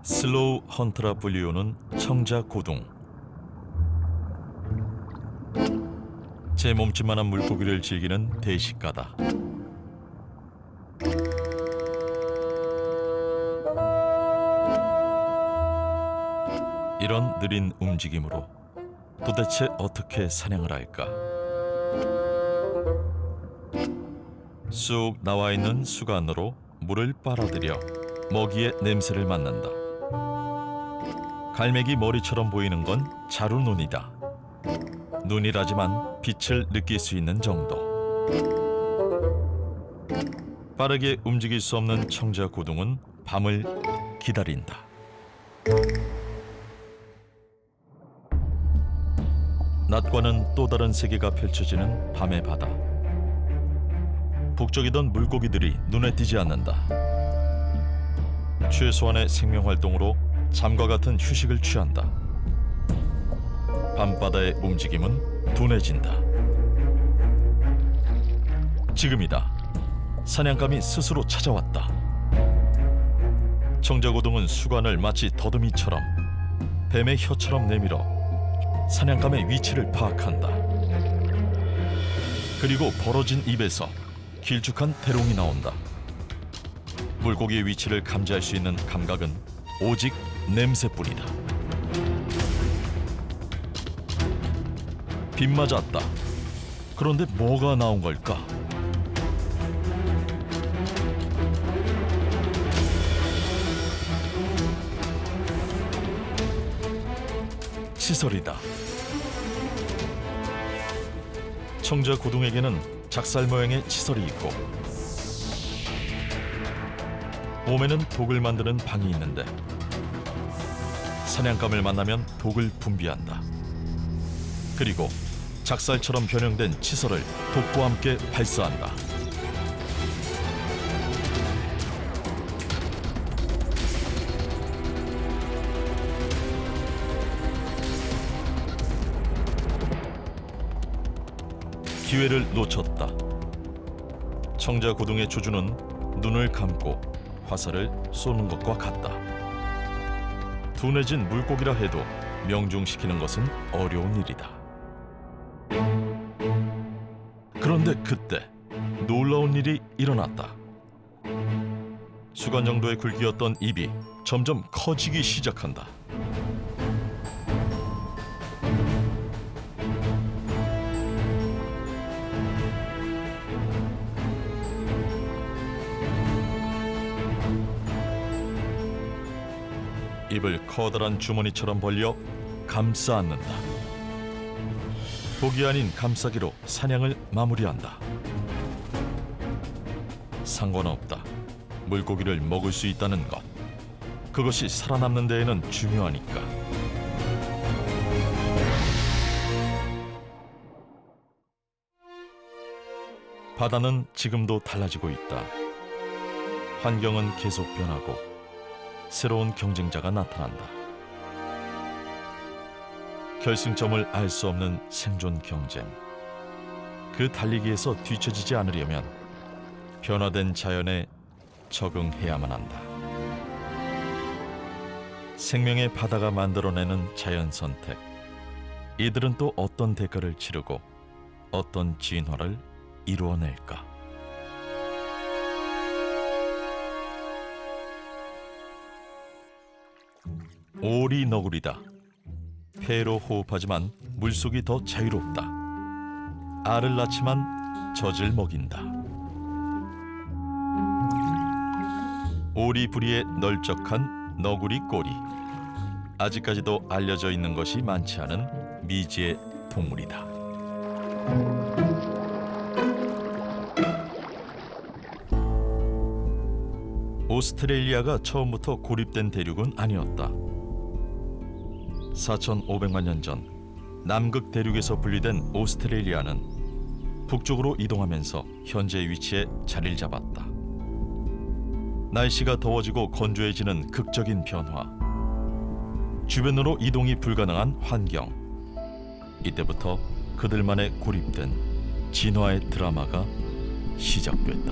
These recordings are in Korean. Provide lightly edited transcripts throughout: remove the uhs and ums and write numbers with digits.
슬로우 헌터라 불리우는 청자고둥. 제 몸집만한 물고기를 즐기는 대식가다. 이런 느린 움직임으로 도대체 어떻게 사냥을 할까? 쑥 나와 있는 수간으로 물을 빨아들여 먹이의 냄새를 맡는다. 갈매기 머리처럼 보이는 건 자루눈이다. 눈이라지만 빛을 느낄 수 있는 정도. 빠르게 움직일 수 없는 청자고둥은 밤을 기다린다. 낮과는 또 다른 세계가 펼쳐지는 밤의 바다. 북적이던 물고기들이 눈에 띄지 않는다. 최소한의 생명활동으로 잠과 같은 휴식을 취한다. 밤바다의 움직임은 둔해진다. 지금이다. 사냥감이 스스로 찾아왔다. 청자고둥은 수간을 마치 더듬이처럼 뱀의 혀처럼 내밀어 사냥감의 위치를 파악한다. 그리고 벌어진 입에서 길쭉한 대롱이 나온다. 물고기의 위치를 감지할 수 있는 감각은 오직 냄새뿐이다. 빗맞았다. 그런데 뭐가 나온 걸까? 치설이다. 청자고둥에게는 작살 모양의 치설이 있고 몸에는 독을 만드는 방이 있는데 사냥감을 만나면 독을 분비한다. 그리고 작살처럼 변형된 치설을 독과 함께 발사한다. 기회를 놓쳤다. 청자고둥의 조주는 눈을 감고 화살을 쏘는 것과 같다. 둔해진 물고기라 해도 명중시키는 것은 어려운 일이다. 그런데 그때 놀라운 일이 일어났다. 수간 정도의 굵기였던 입이 점점 커지기 시작한다. 입을 커다란 주머니처럼 벌려 감싸 안는다. 독이 아닌 감싸기로 사냥을 마무리한다. 상관없다. 물고기를 먹을 수 있다는 것. 그것이 살아남는 데에는 중요하니까. 바다는 지금도 달라지고 있다. 환경은 계속 변하고 새로운 경쟁자가 나타난다. 결승점을 알 수 없는 생존 경쟁. 그 달리기에서 뒤처지지 않으려면 변화된 자연에 적응해야만 한다. 생명의 바다가 만들어내는 자연 선택. 이들은 또 어떤 대가를 치르고 어떤 진화를 이루어낼까? 오리 너구리다. 폐로 호흡하지만 물속이 더 자유롭다. 알을 낳지만 젖을 먹인다. 오리 부리의 널쩍한 너구리 꼬리. 아직까지도 알려져 있는 것이 많지 않은 미지의 동물이다. 오스트레일리아가 처음부터 고립된 대륙은 아니었다. 4,500만 년 전 남극 대륙에서 분리된 오스트레일리아는 북쪽으로 이동하면서 현재의 위치에 자리를 잡았다. 날씨가 더워지고 건조해지는 극적인 변화, 주변으로 이동이 불가능한 환경. 이때부터 그들만의 고립된 진화의 드라마가 시작됐다.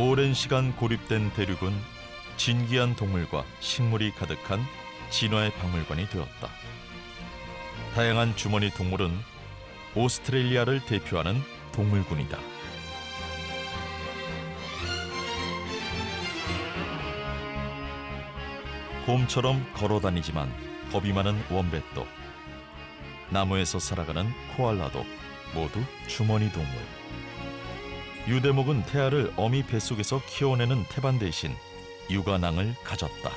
오랜 시간 고립된 대륙은 진귀한 동물과 식물이 가득한 진화의 박물관이 되었다. 다양한 주머니 동물은 오스트레일리아를 대표하는 동물군이다. 곰처럼 걸어다니지만 겁이 많은 원뱃도, 나무에서 살아가는 코알라도 모두 주머니 동물. 유대목은 태아를 어미 뱃속에서 키워내는 태반 대신 육아낭을 가졌다.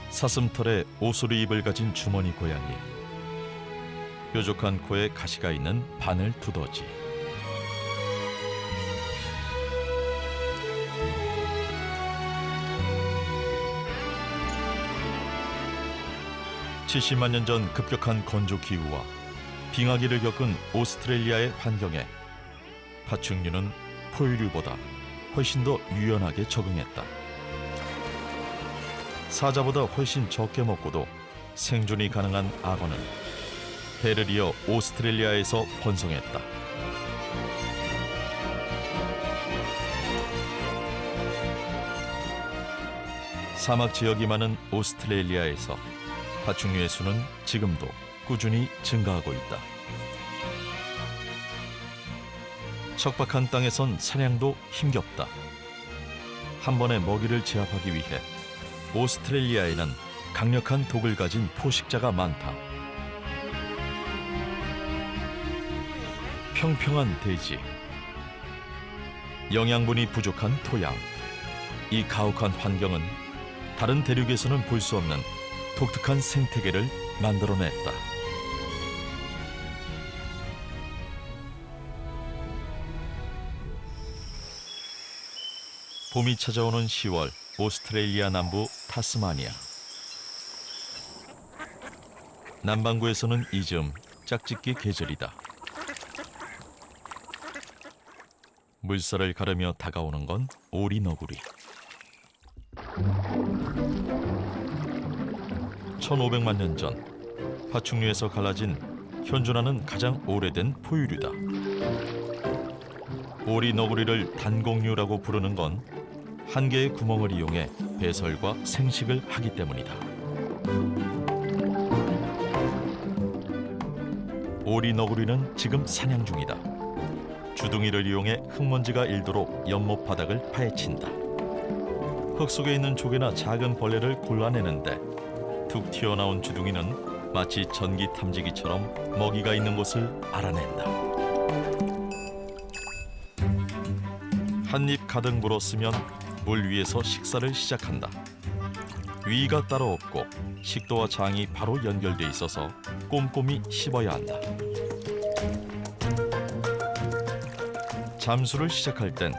사슴털에 오소리잎을 가진 주머니 고양이, 뾰족한 코에 가시가 있는 바늘 두더지. (70만 년) 전 급격한 건조 기후와 빙하기를 겪은 오스트레일리아의 환경에 파충류는 포유류보다 훨씬 더 유연하게 적응했다. 사자보다 훨씬 적게 먹고도 생존이 가능한 악어는 배를 이어 오스트레일리아에서 번성했다. 사막 지역이 많은 오스트레일리아에서 파충류의 수는 지금도 꾸준히 증가하고 있다. 척박한 땅에선 사냥도 힘겹다. 한 번에 먹이를 제압하기 위해 오스트레일리아에는 강력한 독을 가진 포식자가 많다. 평평한 대지, 영양분이 부족한 토양, 이 가혹한 환경은 다른 대륙에서는 볼 수 없는 독특한 생태계를 만들어냈다. 봄이 찾아오는 10월, 오스트레일리아 남부 타스마니아. 남반구에서는 이즈음 짝짓기 계절이다. 물살을 가르며 다가오는 건 오리너구리. 1500만 년 전 파충류에서 갈라진 현존하는 가장 오래된 포유류다. 오리너구리를 단공류라고 부르는 건 한 개의 구멍을 이용해 배설과 생식을 하기 때문이다. 오리너구리는 지금 사냥 중이다. 주둥이를 이용해 흙먼지가 일도록 연못 바닥을 파헤친다. 흙 속에 있는 조개나 작은 벌레를 골라내는데 툭 튀어나온 주둥이는 마치 전기 탐지기처럼 먹이가 있는 곳을 알아낸다. 한 입 가득 물었으면 물 위에서 식사를 시작한다. 위가 따로 없고 식도와 장이 바로 연결돼 있어서 꼼꼼히 씹어야 한다. 잠수를 시작할 땐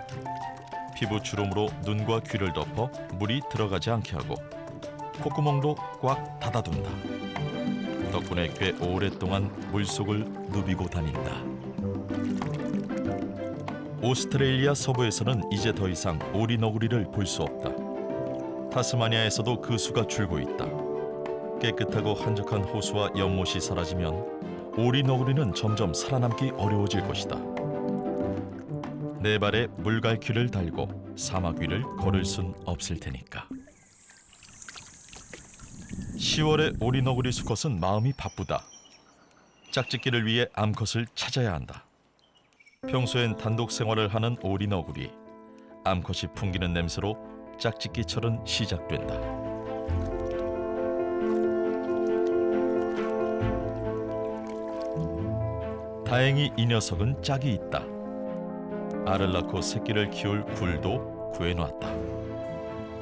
피부 주름으로 눈과 귀를 덮어 물이 들어가지 않게 하고 콧구멍도 꽉 닫아둔다. 덕분에 꽤 오랫동안 물속을 누비고 다닌다. 오스트레일리아 서부에서는 이제 더 이상 오리너구리를 볼 수 없다. 타스마니아에서도 그 수가 줄고 있다. 깨끗하고 한적한 호수와 연못이 사라지면 오리너구리는 점점 살아남기 어려워질 것이다. 네 발에 물갈퀴를 달고 사막 위를 걸을 순 없을 테니까. 10월의 오리너구리 수컷은 마음이 바쁘다. 짝짓기를 위해 암컷을 찾아야 한다. 평소엔 단독 생활을 하는 오리너구리. 암컷이 풍기는 냄새로 짝짓기철은 시작된다. 다행히 이 녀석은 짝이 있다. 알을 낳고 새끼를 키울 굴도 구해놨다.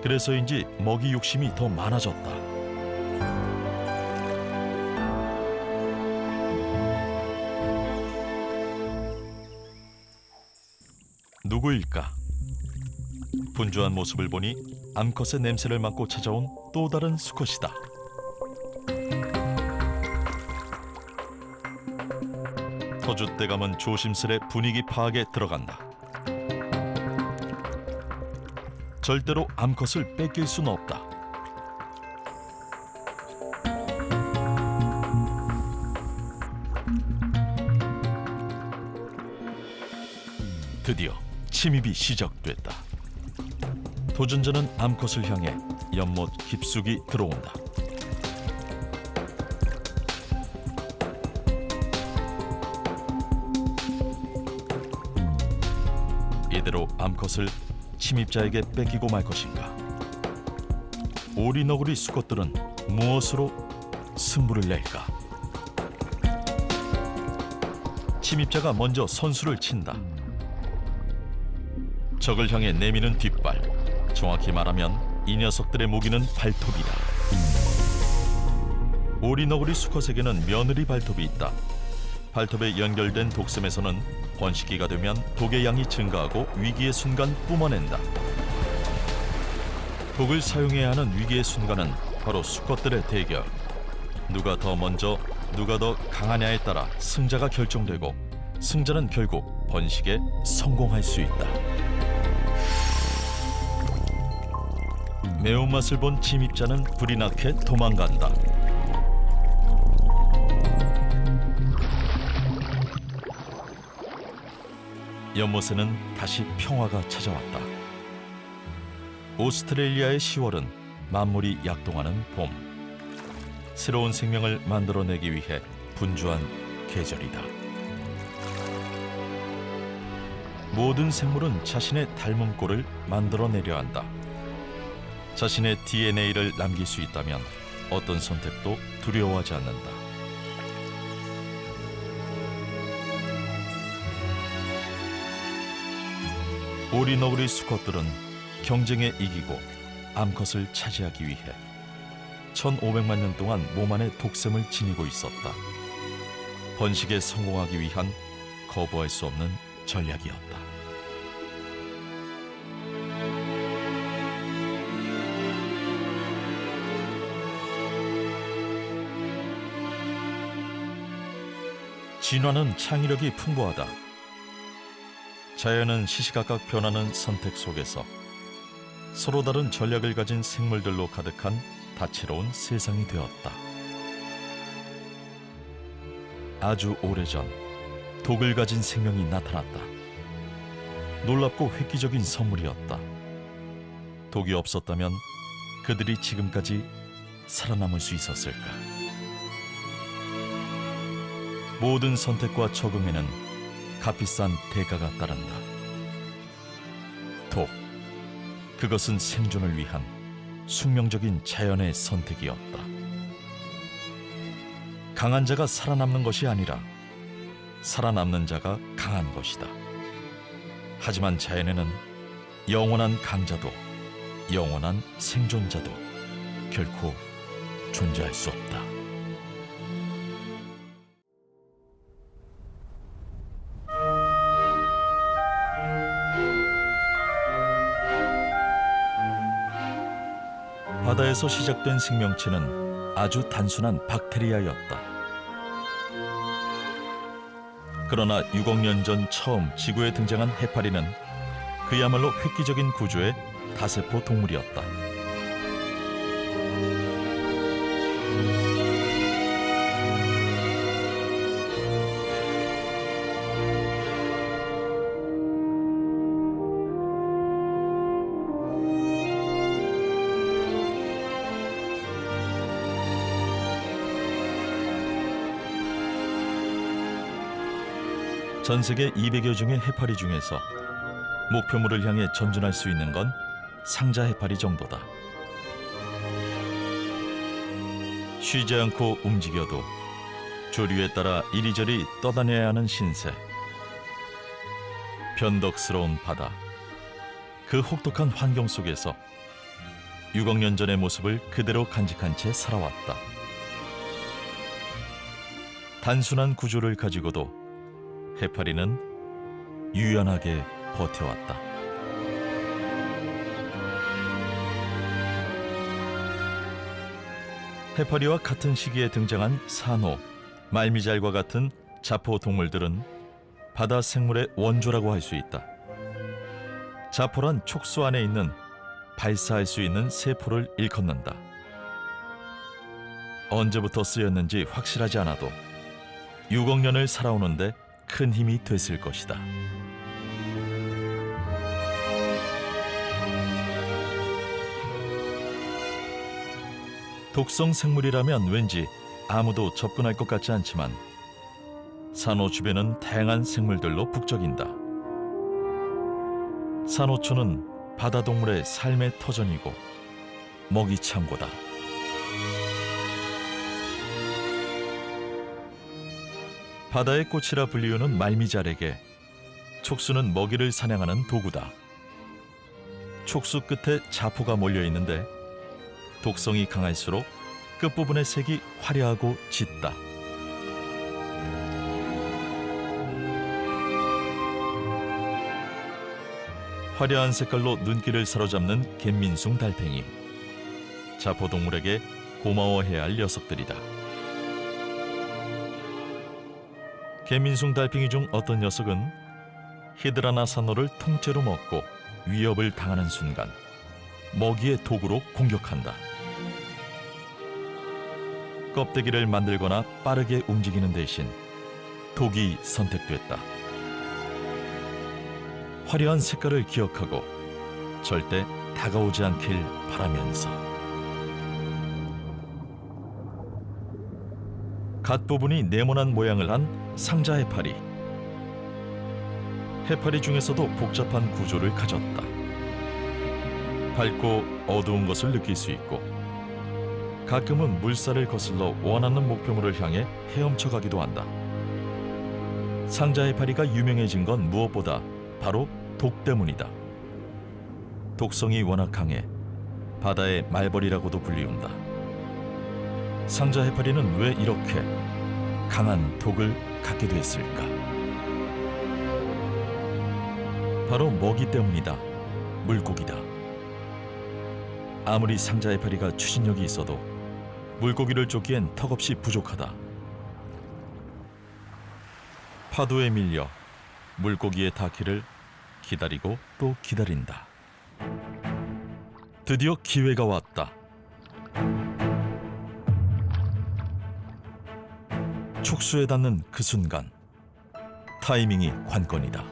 그래서인지 먹이 욕심이 더 많아졌다. 누구일까? 분주한 모습을 보니 암컷의 냄새를 맡고 찾아온 또 다른 수컷이다. 터줏대감은 조심스레 분위기 파악에 들어간다. 절대로 암컷을 뺏길 수는 없다. 드디어 침입이 시작됐다. 도전자는 암컷을 향해 연못 깊숙이 들어온다. 이대로 암컷을 침입자에게 뺏기고 말 것인가? 오리너구리 수컷들은 무엇으로 승부를 낼까? 침입자가 먼저 선수를 친다. 적을 향해 내미는 뒷발, 정확히 말하면 이 녀석들의 무기는 발톱이다. 오리너구리 수컷에게는 며느리 발톱이 있다. 발톱에 연결된 독샘에서는 번식기가 되면 독의 양이 증가하고 위기의 순간 뿜어낸다. 독을 사용해야 하는 위기의 순간은 바로 수컷들의 대결. 누가 더 먼저, 누가 더 강하냐에 따라 승자가 결정되고 승자는 결국 번식에 성공할 수 있다. 매운맛을 본 침입자는 불이 나게 도망간다. 연못에는 다시 평화가 찾아왔다. 오스트레일리아의 10월은 만물이 약동하는 봄. 새로운 생명을 만들어내기 위해 분주한 계절이다. 모든 생물은 자신의 닮은 꼴을 만들어내려 한다. 자신의 DNA를 남길 수 있다면 어떤 선택도 두려워하지 않는다. 오리너구리 수컷들은 경쟁에 이기고 암컷을 차지하기 위해 1500만 년 동안 몸 안에 독샘을 지니고 있었다. 번식에 성공하기 위한 거부할 수 없는 전략이었다. 진화는 창의력이 풍부하다. 자연은 시시각각 변하는 선택 속에서 서로 다른 전략을 가진 생물들로 가득한 다채로운 세상이 되었다. 아주 오래전 독을 가진 생명이 나타났다. 놀랍고 획기적인 선물이었다. 독이 없었다면 그들이 지금까지 살아남을 수 있었을까? 모든 선택과 적응에는 값비싼 대가가 따른다. 독, 그것은 생존을 위한 숙명적인 자연의 선택이었다. 강한 자가 살아남는 것이 아니라 살아남는 자가 강한 것이다. 하지만 자연에는 영원한 강자도 영원한 생존자도 결코 존재할 수 없다. 바다에서 시작된 생명체는 아주 단순한 박테리아였다. 그러나 6억 년 전 처음 지구에 등장한 해파리는 그야말로 획기적인 구조의 다세포 동물이었다. 전 세계 200여 종의 해파리 중에서 목표물을 향해 전진할 수 있는 건 상자 해파리 정도다. 쉬지 않고 움직여도 조류에 따라 이리저리 떠다녀야 하는 신세. 변덕스러운 바다. 그 혹독한 환경 속에서 6억 년 전의 모습을 그대로 간직한 채 살아왔다. 단순한 구조를 가지고도 해파리는 유연하게 버텨왔다. 해파리와 같은 시기에 등장한 산호, 말미잘과 같은 자포 동물들은 바다 생물의 원조라고 할 수 있다. 자포란 촉수 안에 있는 발사할 수 있는 세포를 일컫는다. 언제부터 쓰였는지 확실하지 않아도 6억 년을 살아오는데 큰 힘이 됐을 것이다. 독성 생물이라면 왠지 아무도 접근할 것 같지 않지만 산호 주변은 다양한 생물들로 북적인다. 산호초는 바다동물의 삶의 터전이고 먹이 창고다. 바다의 꽃이라 불리우는 말미잘에게 촉수는 먹이를 사냥하는 도구다. 촉수 끝에 자포가 몰려 있는데 독성이 강할수록 끝부분의 색이 화려하고 짙다. 화려한 색깔로 눈길을 사로잡는 갯민숭 달팽이. 자포동물에게 고마워해야 할 녀석들이다. 갯민숭 달팽이 중 어떤 녀석은 히드라나 산호를 통째로 먹고 위협을 당하는 순간 먹이의 도구로 공격한다. 껍데기를 만들거나 빠르게 움직이는 대신 독이 선택됐다. 화려한 색깔을 기억하고 절대 다가오지 않길 바라면서. 갓 부분이 네모난 모양을 한 상자 해파리. 해파리 중에서도 복잡한 구조를 가졌다. 밝고 어두운 것을 느낄 수 있고 가끔은 물살을 거슬러 원하는 목표물을 향해 헤엄쳐 가기도 한다. 상자 해파리가 유명해진 건 무엇보다 바로 독 때문이다. 독성이 워낙 강해 바다의 말벌이라고도 불리운다. 상자 해파리는 왜 이렇게 강한 독을 갖게 됐을까? 바로 먹이 때문이다. 물고기다. 아무리 상자 해파리가 추진력이 있어도 물고기를 쫓기엔 턱없이 부족하다. 파도에 밀려 물고기의 닿기를 기다리고 또 기다린다. 드디어 기회가 왔다. 촉수에 닿는 그 순간 타이밍이 관건이다.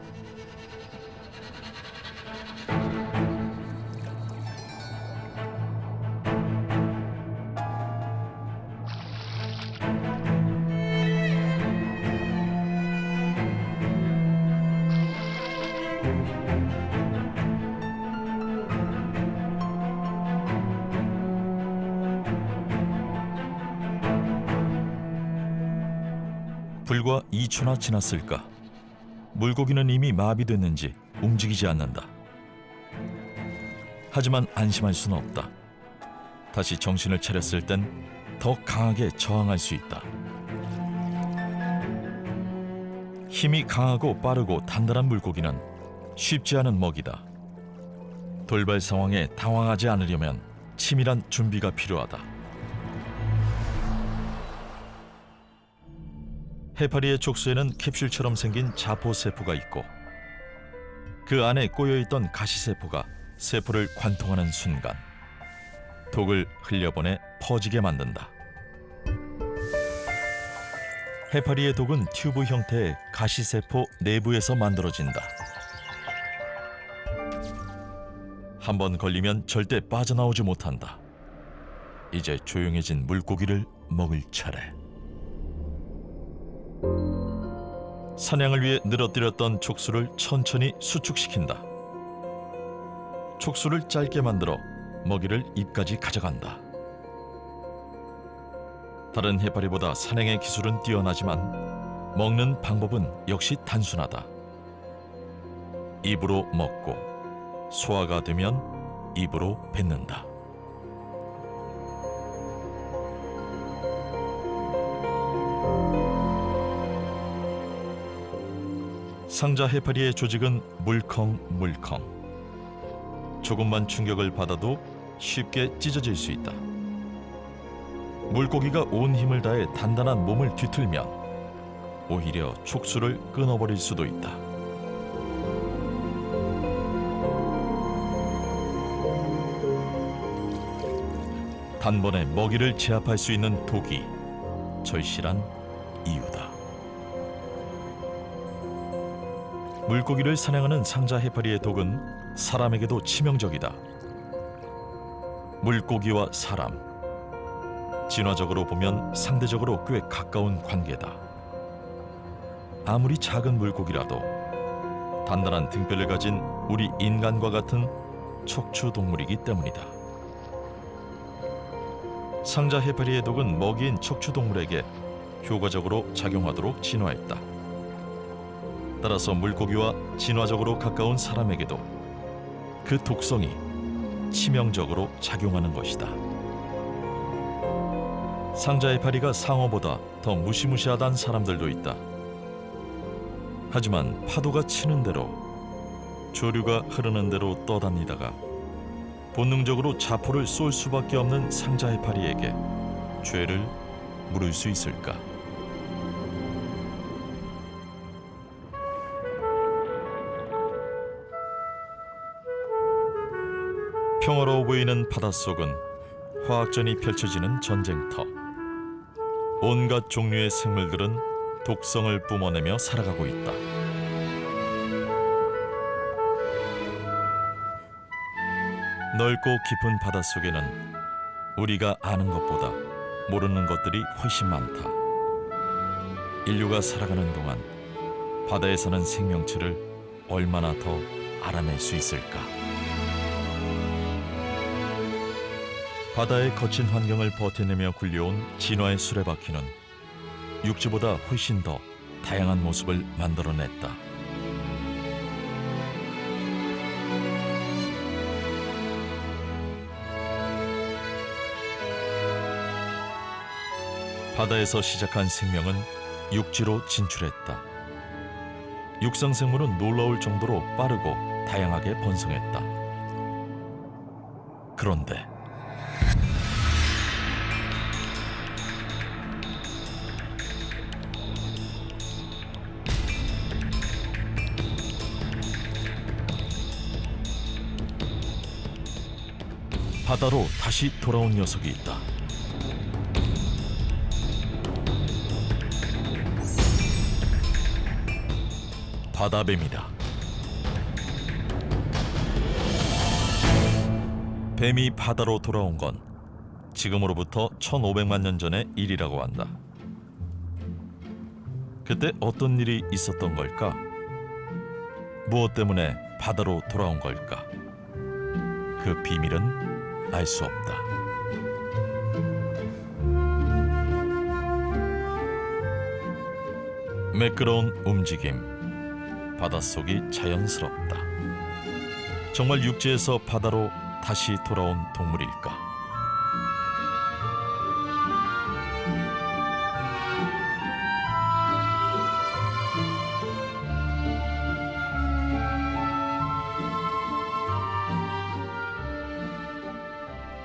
불과 2초나 지났을까. 물고기는 이미 마비됐는지 움직이지 않는다. 하지만 안심할 수는 없다. 다시 정신을 차렸을 땐 더 강하게 저항할 수 있다. 힘이 강하고 빠르고 단단한 물고기는 쉽지 않은 먹이다. 돌발 상황에 당황하지 않으려면 치밀한 준비가 필요하다. 해파리의 촉수에는 캡슐처럼 생긴 자포세포가 있고 그 안에 꼬여있던 가시세포가 세포를 관통하는 순간 독을 흘려보내 퍼지게 만든다. 해파리의 독은 튜브 형태의 가시세포 내부에서 만들어진다. 한번 걸리면 절대 빠져나오지 못한다. 이제 조용해진 물고기를 먹을 차례. 사냥을 위해 늘어뜨렸던 촉수를 천천히 수축시킨다. 촉수를 짧게 만들어 먹이를 입까지 가져간다. 다른 해파리보다 사냥의 기술은 뛰어나지만 먹는 방법은 역시 단순하다. 입으로 먹고 소화가 되면 입으로 뱉는다. 상자 해파리의 조직은 물컹물컹. 조금만 충격을 받아도 쉽게 찢어질 수 있다. 물고기가 온 힘을 다해 단단한 몸을 뒤틀면 오히려 촉수를 끊어버릴 수도 있다. 단번에 먹이를 제압할 수 있는 독이 절실한 이유다. 물고기를 사냥하는 상자 해파리의 독은 사람에게도 치명적이다. 물고기와 사람, 진화적으로 보면 상대적으로 꽤 가까운 관계다. 아무리 작은 물고기라도 단단한 등뼈를 가진 우리 인간과 같은 척추 동물이기 때문이다. 상자 해파리의 독은 먹이인 척추 동물에게 효과적으로 작용하도록 진화했다. 따라서 물고기와 진화적으로 가까운 사람에게도 그 독성이 치명적으로 작용하는 것이다. 상자 해파리가 상어보다 더 무시무시하다는 사람들도 있다. 하지만 파도가 치는 대로, 조류가 흐르는 대로 떠다니다가 본능적으로 자포를 쏠 수밖에 없는 상자 해파리에게 죄를 물을 수 있을까? 평화로워 보이는 바닷속은 화학전이 펼쳐지는 전쟁터. 온갖 종류의 생물들은 독성을 뿜어내며 살아가고 있다. 넓고 깊은 바닷속에는 우리가 아는 것보다 모르는 것들이 훨씬 많다. 인류가 살아가는 동안 바다에 사는 생명체를 얼마나 더 알아낼 수 있을까? 바다의 거친 환경을 버텨내며 굴려온 진화의 수레바퀴는 육지보다 훨씬 더 다양한 모습을 만들어냈다. 바다에서 시작한 생명은 육지로 진출했다. 육상 생물은 놀라울 정도로 빠르고 다양하게 번성했다. 그런데 바다로 다시 돌아온 녀석이 있다. 바다뱀이다. 뱀이 바다로 돌아온 건 지금으로부터 1500만 년 전의 일이라고 한다. 그때 어떤 일이 있었던 걸까? 무엇 때문에 바다로 돌아온 걸까? 그 비밀은 알 수 없다. 매끄러운 움직임, 바닷속이 자연스럽다. 정말 육지에서 바다로 다시 돌아온 동물일까?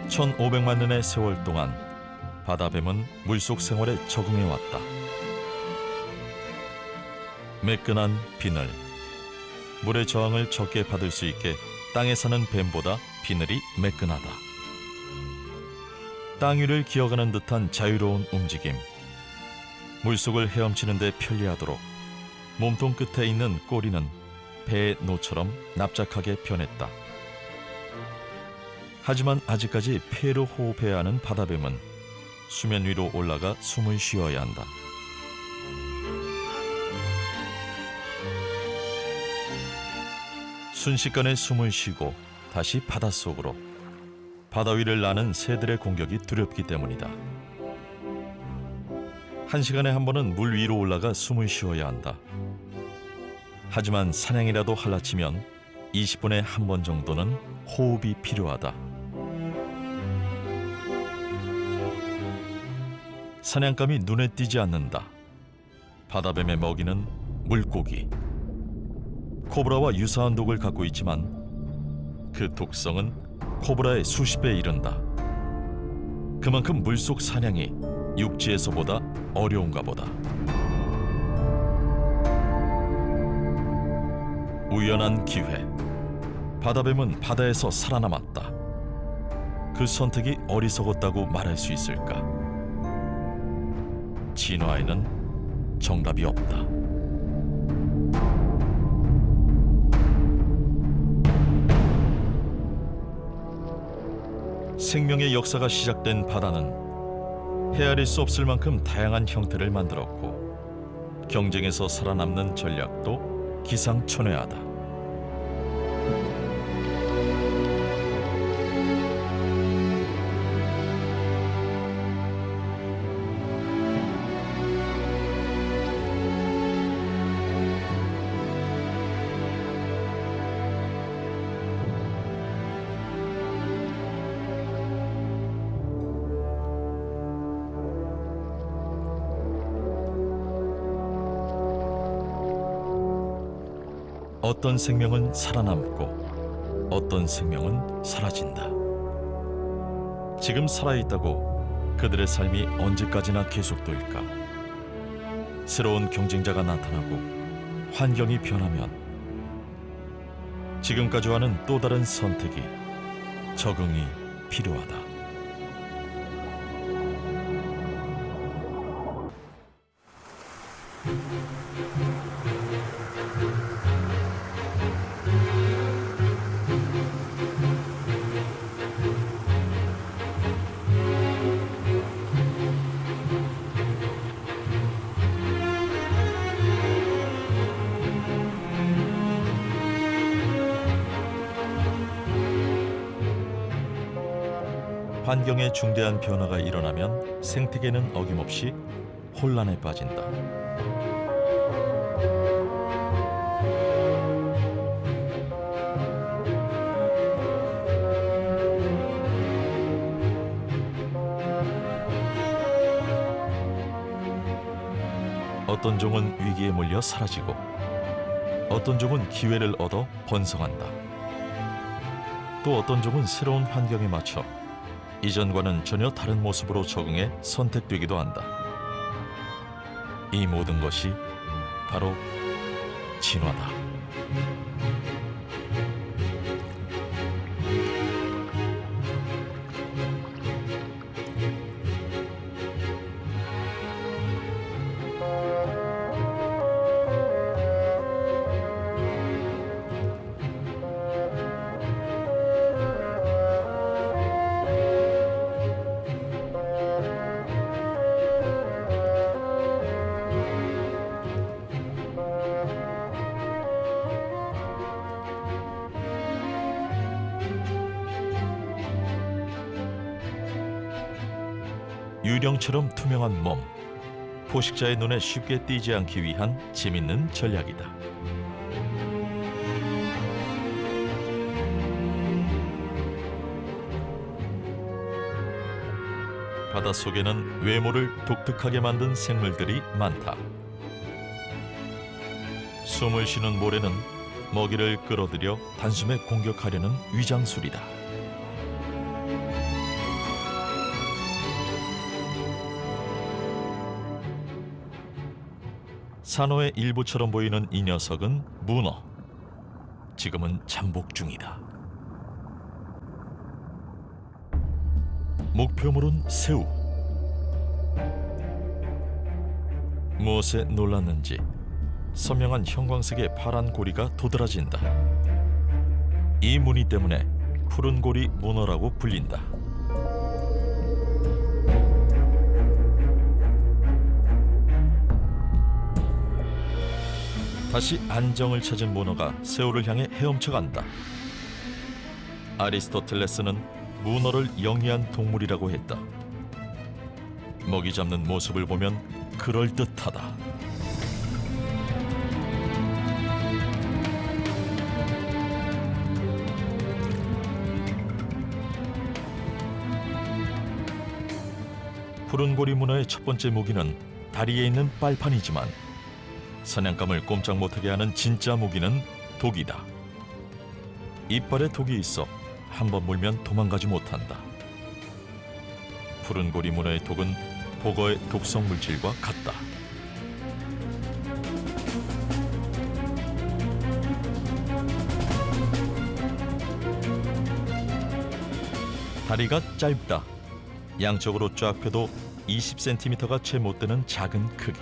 (1500만) 년의 세월 동안 바다뱀은 물속 생활에 적응해왔다. 매끈한 비늘, 물의 저항을 적게 받을 수 있게 땅에 사는 뱀보다 비늘이 매끈하다. 땅 위를 기어가는 듯한 자유로운 움직임, 물속을 헤엄치는 데 편리하도록 몸통 끝에 있는 꼬리는 배의 노처럼 납작하게 변했다. 하지만 아직까지 폐로 호흡해야 하는 바다뱀은 수면 위로 올라가 숨을 쉬어야 한다. 순식간에 숨을 쉬고 다시 바닷속으로. 바다 위를 나는 새들의 공격이 두렵기 때문이다. 1시간에 한 번은 물 위로 올라가 숨을 쉬어야 한다. 하지만 사냥이라도 할라치면 20분에 한 번 정도는 호흡이 필요하다. 사냥감이 눈에 띄지 않는다. 바다뱀의 먹이는 물고기. 코브라와 유사한 독을 갖고 있지만 그 독성은 코브라의 수십 배에 이른다. 그만큼 물속 사냥이 육지에서보다 어려운가 보다. 우연한 기회, 바다뱀은 바다에서 살아남았다. 그 선택이 어리석었다고 말할 수 있을까? 진화에는 정답이 없다. 생명의 역사가 시작된 바다는 헤아릴 수 없을 만큼 다양한 형태를 만들었고 경쟁에서 살아남는 전략도 기상천외하다. 어떤 생명은 살아남고 어떤 생명은 사라진다. 지금 살아있다고 그들의 삶이 언제까지나 계속될까? 새로운 경쟁자가 나타나고 환경이 변하면 지금까지와는 또 다른 선택이, 적응이 필요하다. 환경에 중대한 변화가 일어나면 생태계는 어김없이 혼란에 빠진다. 어떤 종은 위기에 몰려 사라지고 어떤 종은 기회를 얻어 번성한다. 또 어떤 종은 새로운 환경에 맞춰 이전과는 전혀 다른 모습으로 적응해 선택되기도 한다. 이 모든 것이 바로 진화다. 유령처럼 투명한 몸, 포식자의 눈에 쉽게 띄지 않기 위한 재밌는 전략이다. 바닷속에는 외모를 독특하게 만든 생물들이 많다. 숨을 쉬는 모래는 먹이를 끌어들여 단숨에 공격하려는 위장술이다. 산호의 일부처럼 보이는 이 녀석은 문어. 지금은 잠복 중이다. 목표물은 새우. 무엇에 놀랐는지 선명한 형광색의 파란 고리가 도드라진다. 이 무늬 때문에 푸른 고리 문어라고 불린다. 다시 안정을 찾은 문어가 새우를 향해 헤엄쳐 간다. 아리스토텔레스는 문어를 영리한 동물이라고 했다. 먹이 잡는 모습을 보면 그럴듯하다. 푸른고리 문어의 첫 번째 무기는 다리에 있는 빨판이지만 사냥감을 꼼짝 못하게 하는 진짜 무기는 독이다. 이빨에 독이 있어 한 번 물면 도망가지 못한다. 푸른고리 문어의 독은 복어의 독성 물질과 같다. 다리가 짧다. 양쪽으로 쫙 펴도 20cm가 채 못 되는 작은 크기.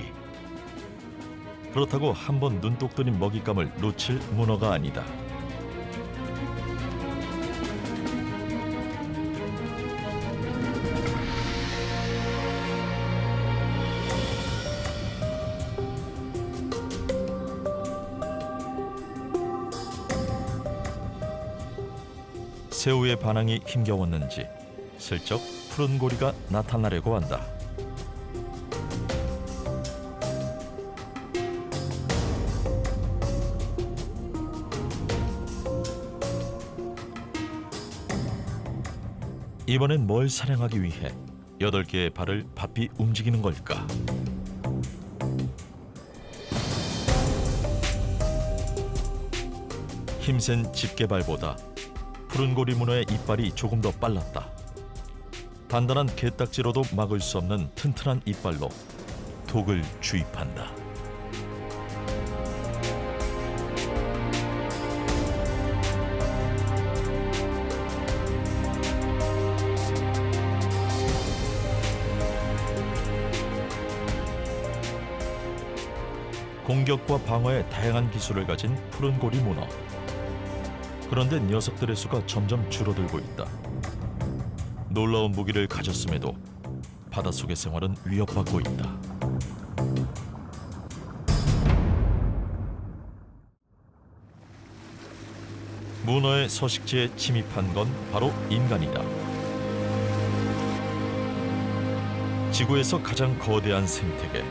그렇다고 한 번 눈독 들인 먹잇감을 놓칠 문어가 아니다. 새우의 반항이 힘겨웠는지 슬쩍 푸른 고리가 나타나려고 한다. 이번엔 뭘 사냥하기 위해 8개의 발을 바삐 움직이는 걸까? 힘센 집게발보다 푸른고리 문어의 이빨이 조금 더 빨랐다. 단단한 게딱지로도 막을 수 없는 튼튼한 이빨로 독을 주입한다. 공격과 방어의 다양한 기술을 가진 푸른고리 문어. 그런데 녀석들의 수가 점점 줄어들고 있다. 놀라운 무기를 가졌음에도 바닷속의 생활은 위협받고 있다. 문어의 서식지에 침입한 건 바로 인간이다. 지구에서 가장 거대한 생태계,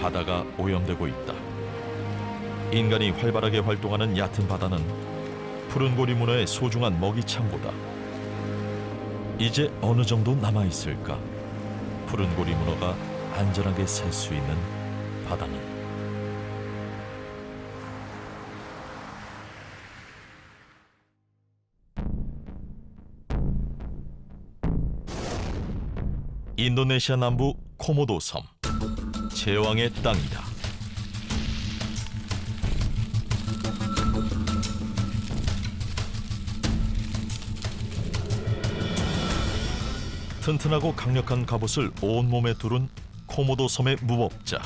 바다가 오염되고 있다. 인간이 활발하게 활동하는 얕은 바다는 푸른고리 문어의 소중한 먹이 창고다. 이제 어느 정도 남아있을까? 푸른고리 문어가 안전하게 살 수 있는 바다는. 인도네시아 남부 코모도 섬, 제왕의 땅이다. 튼튼하고 강력한 갑옷을 온몸에 두른 코모도 섬의 무법자.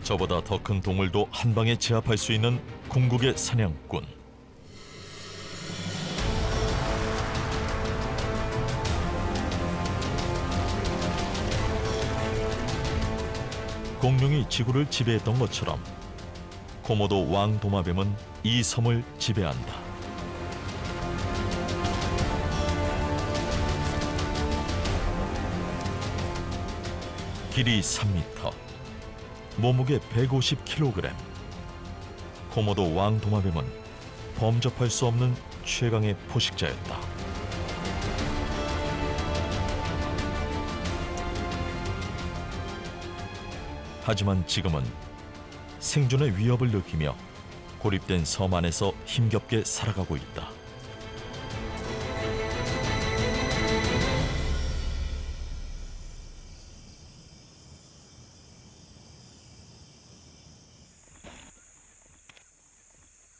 저보다 더 큰 동물도 한 방에 제압할 수 있는 궁극의 사냥꾼. 공룡이 지구를 지배했던 것처럼 코모도 왕 도마뱀은 이 섬을 지배한다. 길이 3m, 몸무게 150kg. 코모도 왕 도마뱀은 범접할 수 없는 최강의 포식자였다. 하지만 지금은 생존의 위협을 느끼며 고립된 섬 안에서 힘겹게 살아가고 있다.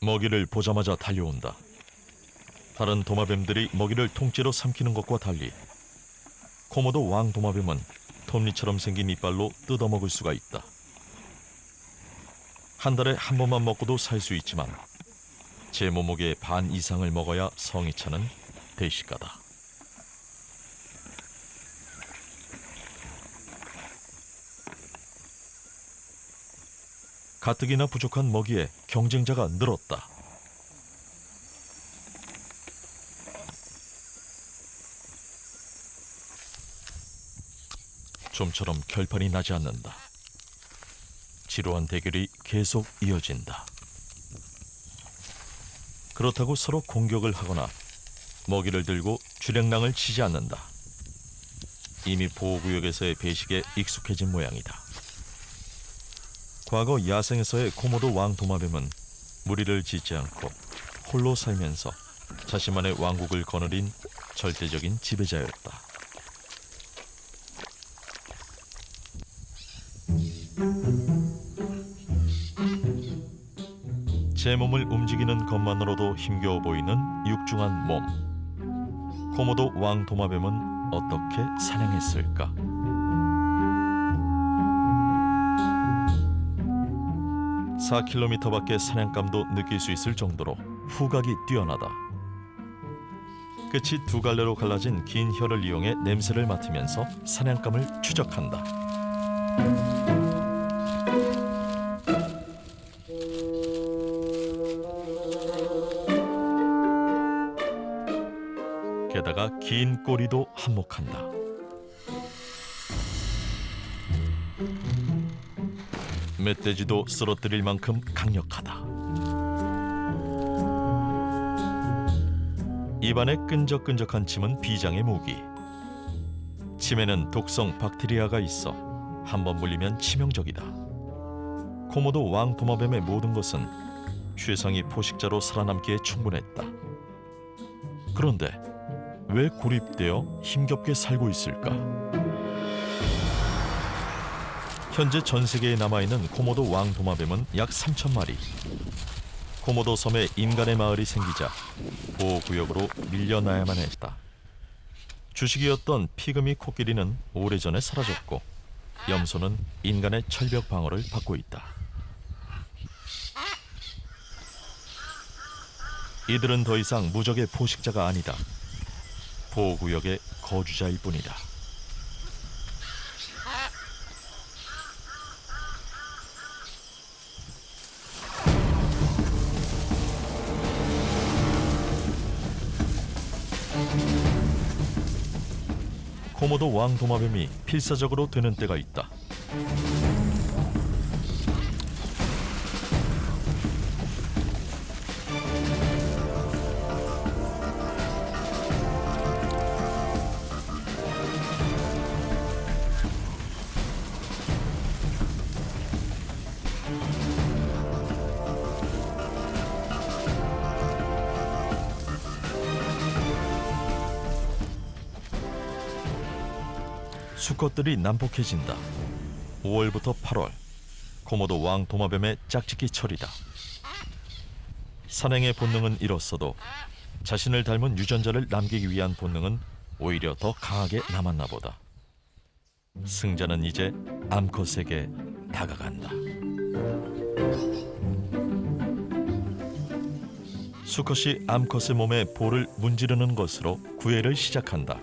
먹이를 보자마자 달려온다. 다른 도마뱀들이 먹이를 통째로 삼키는 것과 달리 코모도 왕 도마뱀은 톱니처럼 생긴 이빨로 뜯어먹을 수가 있다. 한 달에 한 번만 먹고도 살 수 있지만 제 몸무게의 반 이상을 먹어야 성이 차는 대식가다. 가뜩이나 부족한 먹이에 경쟁자가 늘었다. 좀처럼 결판이 나지 않는다. 지루한 대결이 계속 이어진다. 그렇다고 서로 공격을 하거나 먹이를 들고 주랭랑을 치지 않는다. 이미 보호구역에서의 배식에 익숙해진 모양이다. 과거 야생에서의 코모도 왕 도마뱀은 무리를 짓지 않고 홀로 살면서 자신만의 왕국을 거느린 절대적인 지배자였다. 제 몸을 움직이는 것만으로도 힘겨워 보이는 육중한 몸. 코모도 왕 도마뱀은 어떻게 사냥했을까? (4km) 밖의 사냥감도 느낄 수 있을 정도로 후각이 뛰어나다. 끝이 두 갈래로 갈라진 긴 혀를 이용해 냄새를 맡으면서 사냥감을 추적한다. 게다가 긴 꼬리도 한몫한다. 멧돼지도 쓰러뜨릴 만큼 강력하다. 입안에 끈적끈적한 침은 비장의 무기. 침에는 독성 박테리아가 있어 한번 물리면 치명적이다. 코모도 왕도마뱀의 모든 것은 최상위 포식자로 살아남기에 충분했다. 그런데 왜 고립되어 힘겹게 살고 있을까? 현재 전 세계에 남아있는 코모도 왕도마뱀은 약 3,000마리. 코모도 섬에 인간의 마을이 생기자 보호구역으로 밀려나야만 했다. 주식이었던 피그미 코끼리는 오래전에 사라졌고 염소는 인간의 철벽 방어를 받고 있다. 이들은 더 이상 무적의 포식자가 아니다. 보호구역의 거주자일 뿐이다. 코모도 왕도마뱀이 필사적으로 되는 때가 있다. 수컷들이 난폭해진다. 5월부터 8월, 코모도 왕도마뱀의 짝짓기 철이다. 산행의 본능은 잃었어도 자신을 닮은 유전자를 남기기 위한 본능은 오히려 더 강하게 남았나 보다. 승자는 이제 암컷에게 다가간다. 수컷이 암컷의 몸에 볼을 문지르는 것으로 구애를 시작한다.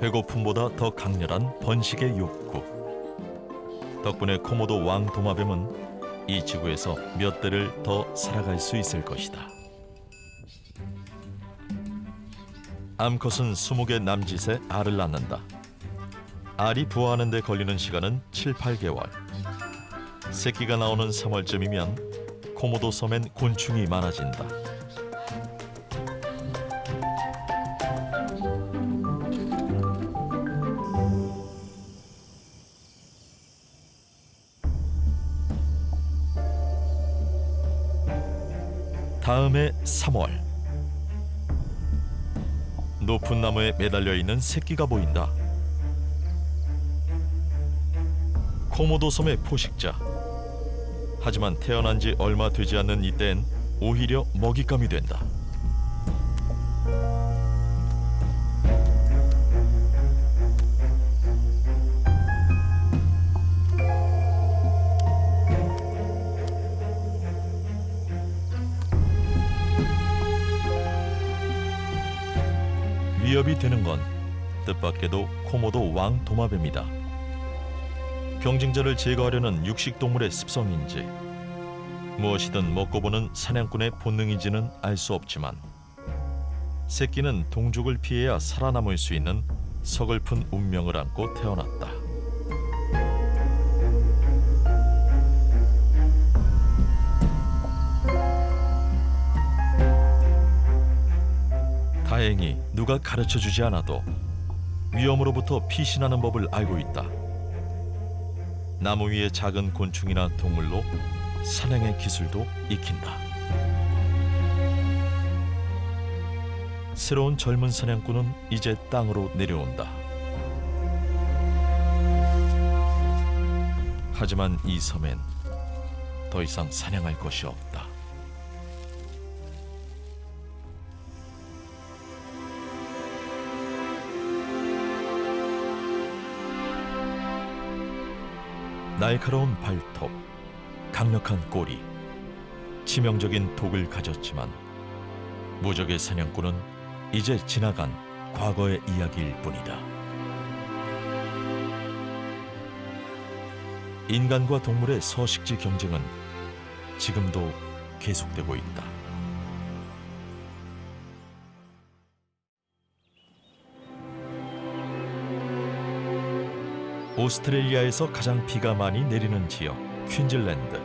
배고픔보다 더 강렬한 번식의 욕구. 덕분에 코모도 왕도마뱀은 이 지구에서 몇 대를 더 살아갈 수 있을 것이다. 암컷은 20개 남짓의 알을 낳는다. 알이 부화하는 데 걸리는 시간은 7, 8개월. 새끼가 나오는 3월쯤이면 코모도 섬엔 곤충이 많아진다. 다음해 3월. 높은 나무에 매달려 있는 새끼가 보인다. 코모도 섬의 포식자. 하지만 태어난 지 얼마 되지 않는 이때엔 오히려 먹잇감이 된다. 위협이 되는 건 뜻밖에도 코모도 왕도마뱀이다. 경쟁자를 제거하려는 육식동물의 습성인지 무엇이든 먹고 보는 사냥꾼의 본능인지는 알 수 없지만 새끼는 동족을 피해야 살아남을 수 있는 서글픈 운명을 안고 태어났다. 다행히 누가 가르쳐주지 않아도 위험으로부터 피신하는 법을 알고 있다. 나무 위의 작은 곤충이나 동물로 사냥의 기술도 익힌다. 새로운 젊은 사냥꾼은 이제 땅으로 내려온다. 하지만 이 섬엔 더 이상 사냥할 것이 없다. 날카로운 발톱, 강력한 꼬리, 치명적인 독을 가졌지만 무적의 사냥꾼은 이제 지나간 과거의 이야기일 뿐이다. 인간과 동물의 서식지 경쟁은 지금도 계속되고 있다. 오스트레일리아에서 가장 비가 많이 내리는 지역 퀸즐랜드.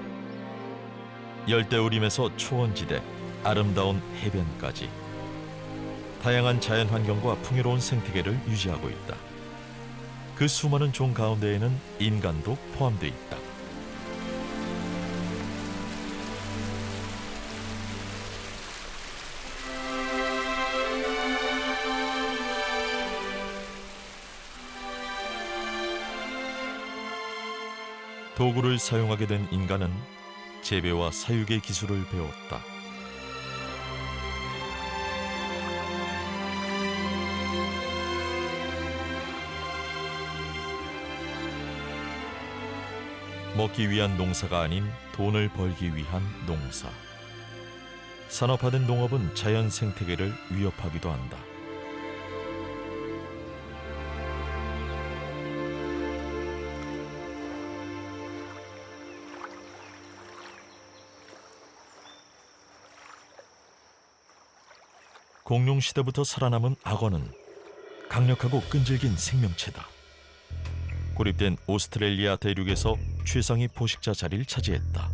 열대우림에서 초원지대, 아름다운 해변까지 다양한 자연 환경과 풍요로운 생태계를 유지하고 있다. 그 수많은 종 가운데에는 인간도 포함되어 있다. 도구를 사용하게 된 인간은 재배와 사육의 기술을 배웠다. 먹기 위한 농사가 아닌 돈을 벌기 위한 농사. 산업화된 농업은 자연 생태계를 위협하기도 한다. 공룡 시대부터 살아남은 악어는 강력하고 끈질긴 생명체다. 고립된 오스트레일리아 대륙에서 최상위 포식자 자리를 차지했다.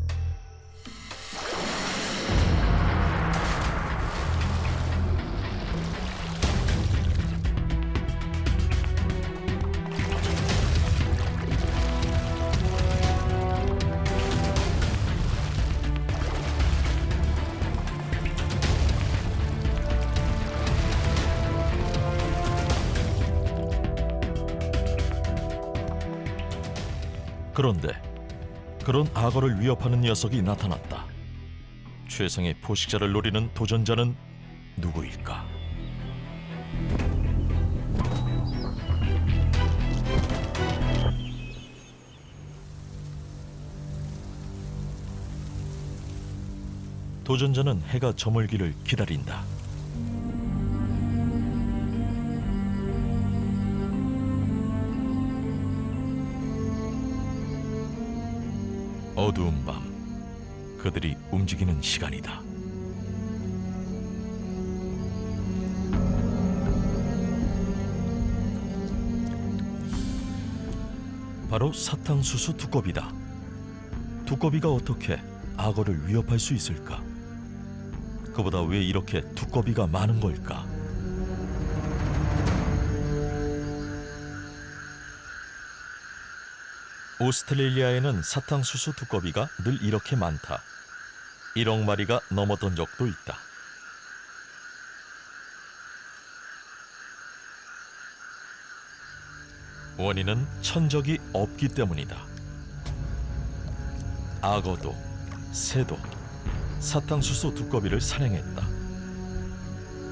그런데 그런 악어를 위협하는 녀석이 나타났다. 최상의 포식자를 노리는 도전자는 누구일까? 도전자는 해가 저물기를 기다린다. 어두운 밤, 그들이 움직이는 시간이다. 바로 사탕수수 두꺼비다. 두꺼비가 어떻게 악어를 위협할 수 있을까? 그보다 왜 이렇게 두꺼비가 많은 걸까? 오스트레일리아에는 사탕수수 두꺼비가 늘 이렇게 많다. 1억 마리가 넘었던 적도 있다. 원인은 천적이 없기 때문이다. 악어도 새도 사탕수수 두꺼비를 사냥했다.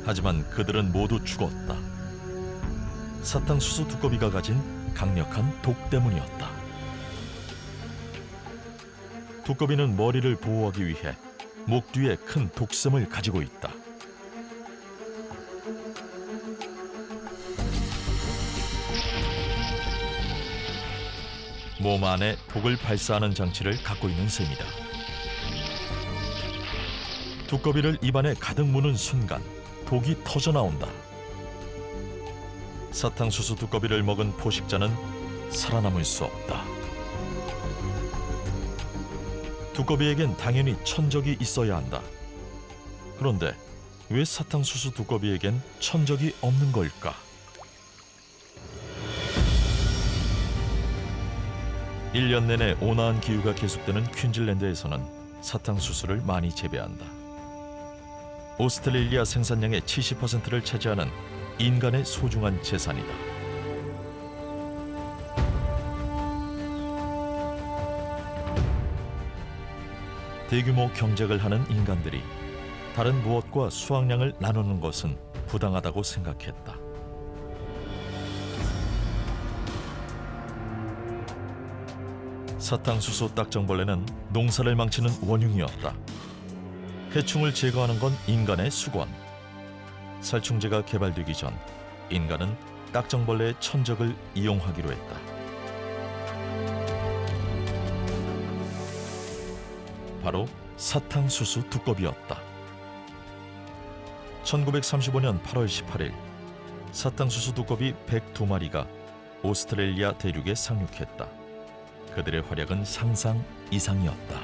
하지만 그들은 모두 죽었다. 사탕수수 두꺼비가 가진 강력한 독 때문이었다. 두꺼비는 머리를 보호하기 위해 목 뒤에 큰 독샘을 가지고 있다. 몸 안에 독을 발사하는 장치를 갖고 있는 셈이다. 두꺼비를 입안에 가득 무는 순간 독이 터져 나온다. 사탕수수 두꺼비를 먹은 포식자는 살아남을 수 없다. 두꺼비에겐 당연히 천적이 있어야 한다. 그런데 왜 사탕수수 두꺼비에겐 천적이 없는 걸까? 1년 내내 온화한 기후가 계속되는 퀸즐랜드에서는 사탕수수를 많이 재배한다. 오스트레일리아 생산량의 70%를 차지하는 인간의 소중한 재산이다. 대규모 경쟁을 하는 인간들이 다른 무엇과 수확량을 나누는 것은 부당하다고 생각했다. 사탕수수 딱정벌레는 농사를 망치는 원흉이었다. 해충을 제거하는 건 인간의 수건. 살충제가 개발되기 전 인간은 딱정벌레의 천적을 이용하기로 했다. 바로 사탕수수 두꺼비였다. 1935년 8월 18일 사탕수수 두꺼비 102마리가 오스트레일리아 대륙에 상륙했다. 그들의 활약은 상상 이상이었다.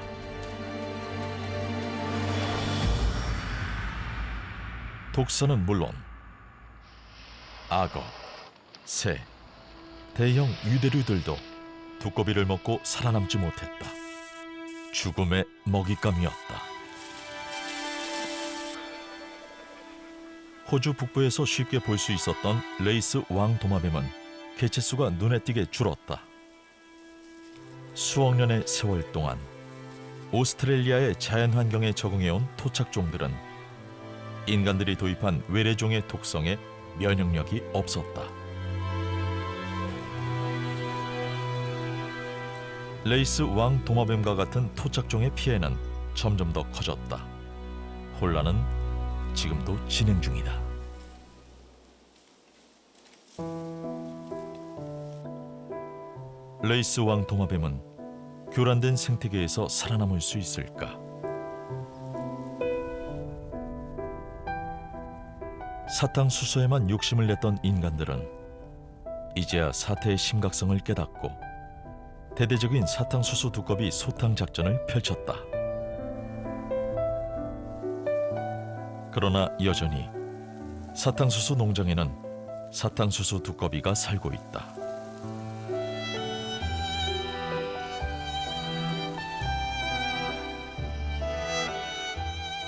독사는 물론 악어, 새, 대형 유대류들도 두꺼비를 먹고 살아남지 못했다. 죽음의 먹잇감이었다. 호주 북부에서 쉽게 볼 수 있었던 레이스 왕도마뱀은 개체수가 눈에 띄게 줄었다. 수억 년의 세월 동안 오스트레일리아의 자연환경에 적응해온 토착종들은 인간들이 도입한 외래종의 독성에 면역력이 없었다. 레이스 왕도마뱀과 같은 토착종의 피해는 점점 더 커졌다. 혼란은 지금도 진행 중이다. 레이스 왕도마뱀은 교란된 생태계에서 살아남을 수 있을까? 사탕수수에만 욕심을 냈던 인간들은 이제야 사태의 심각성을 깨닫고 대대적인 사탕수수 두꺼비 소탕 작전을 펼쳤다. 그러나 여전히 사탕수수 농장에는 사탕수수 두꺼비가 살고 있다.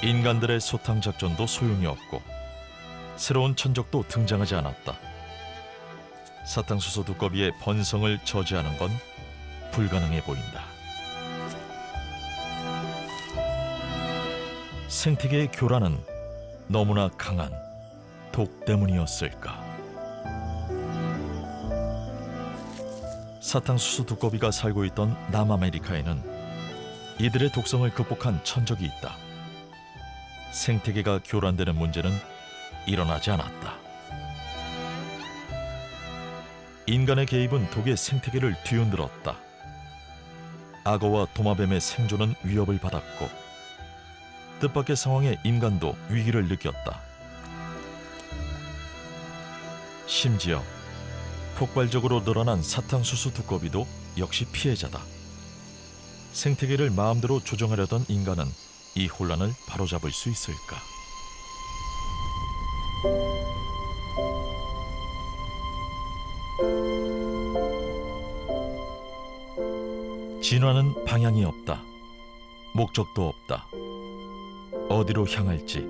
인간들의 소탕 작전도 소용이 없고 새로운 천적도 등장하지 않았다. 사탕수수 두꺼비의 번성을 저지하는 건 불가능해 보인다. 생태계의 교란은 너무나 강한 독 때문이었을까? 사탕수수 두꺼비가 살고 있던 남아메리카에는 이들의 독성을 극복한 천적이 있다. 생태계가 교란되는 문제는 일어나지 않았다. 인간의 개입은 독의 생태계를 뒤흔들었다. 악어와 도마뱀의 생존은 위협을 받았고 뜻밖의 상황에 인간도 위기를 느꼈다. 심지어 폭발적으로 늘어난 사탕수수 두꺼비도 역시 피해자다. 생태계를 마음대로 조정하려던 인간은 이 혼란을 바로잡을 수 있을까? 진화는 방향이 없다. 목적도 없다. 어디로 향할지,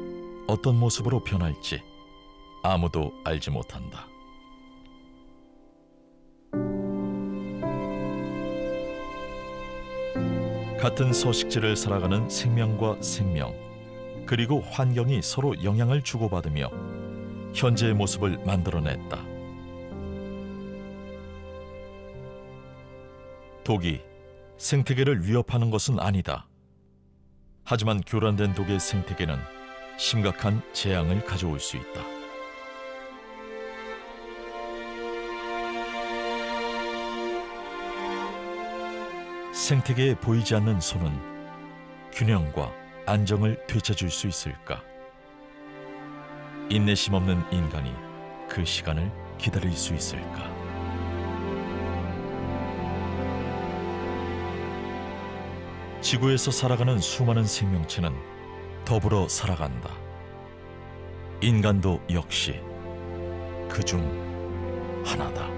어떤 모습으로 변할지 아무도 알지 못한다. 같은 서식지를 살아가는 생명과 생명, 그리고 환경이 서로 영향을 주고받으며 현재의 모습을 만들어냈다. 독이 생태계를 위협하는 것은 아니다. 하지만 교란된 독의 생태계는 심각한 재앙을 가져올 수 있다. 생태계에 보이지 않는 손은 균형과 안정을 되찾을 수 있을까? 인내심 없는 인간이 그 시간을 기다릴 수 있을까? 지구에서 살아가는 수많은 생명체는 더불어 살아간다. 인간도 역시 그중 하나다.